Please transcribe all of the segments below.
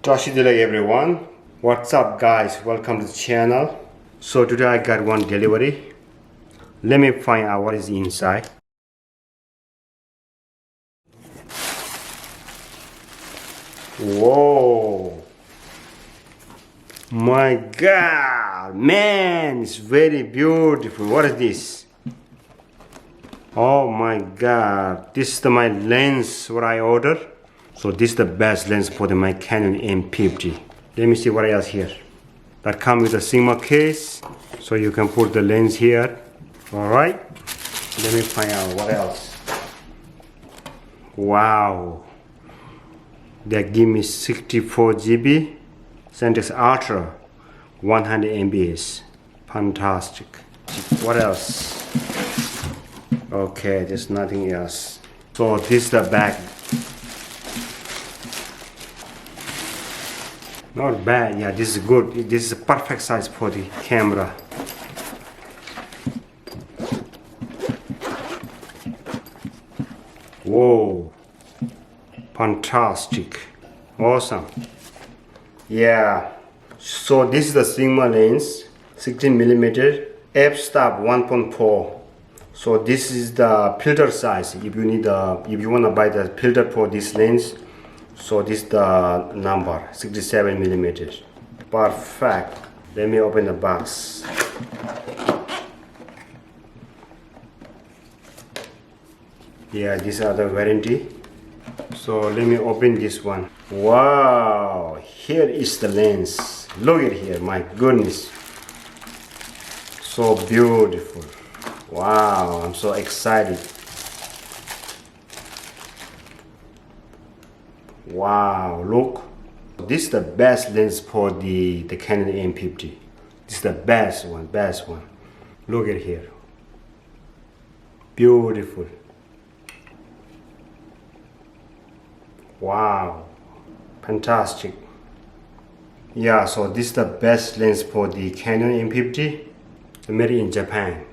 Toshi Delay everyone. What's up guys? Welcome to the channel. So today I got one delivery. Let me find out what is inside. Whoa. My god, man, it's very beautiful. What is this? Oh my god, this is my lens what I ordered. So this is the best lens for my Canon M50. Let me see what else here. That comes with a Sigma case, so you can put the lens here. All right, let me find out what else. Wow, they give me 64 GB Centex Ultra 100 MBs. Fantastic. What else? Okay, there's nothing else. So this is the bag. Not bad. Yeah, this is good. This is a perfect size for the camera. Whoa, fantastic, awesome. Yeah, so this is the Sigma lens, 16mm f-stop 1.4. so this is the filter size. If you want to buy the filter for this lens, so this is the number 67mm. Perfect. Let me open the box. Yeah, these are the warranty. So let me open this one. Wow, here is the lens. Look at here, my goodness, so beautiful. Wow, I'm so excited. Wow, look, this is the best lens for the Canon M50. This is the best one. Look at here, beautiful. Wow, fantastic. Yeah, so this is the best lens for the Canon M50, made in Japan.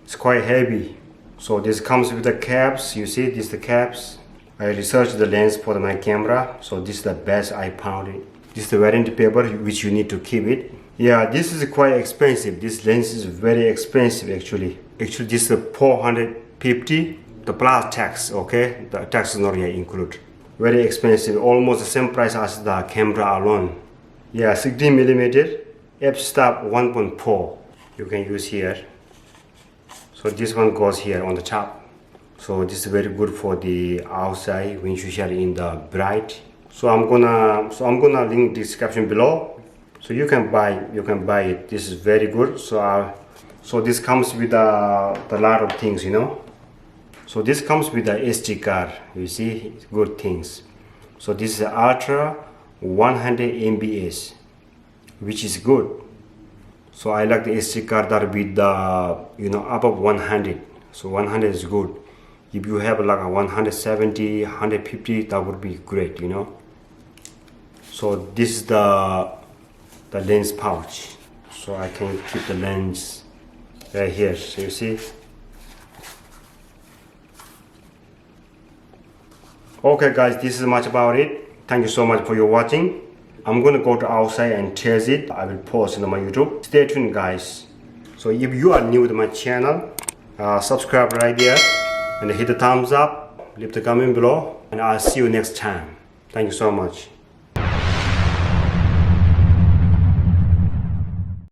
It's quite heavy, so this comes with the caps. You see, this is the caps. I researched the lens for my camera, so this is the best I found it. This is the warranty paper which you need to keep it. Yeah, this is quite expensive. This lens is very expensive actually. Actually, this is 450, the plus tax. Okay, the tax is not yet included. Very expensive, almost the same price as the camera alone. Yeah, 16mm f-stop 1.4 you can use here. So this one goes here on the top. So this is very good for the outside when you share in the bright. So I'm gonna link description below, so you can buy it. This is very good. So this comes with a lot of things, you know. So this comes with the SD card. You see, good things. So this is Ultra 100 MBs, which is good. So I like the SD card that with the above 100. So 100 is good. If you have like a 170, 150, that would be great, you know. So this is the lens pouch. So I can keep the lens right here. So you see. Okay guys, this is much about it. Thank you so much for your watching. I'm gonna go to outside and test it. I will post it on my YouTube. Stay tuned guys. So if you are new to my channel, subscribe right there and hit the thumbs up, leave the comment below, and I'll see you next time. Thank you so much.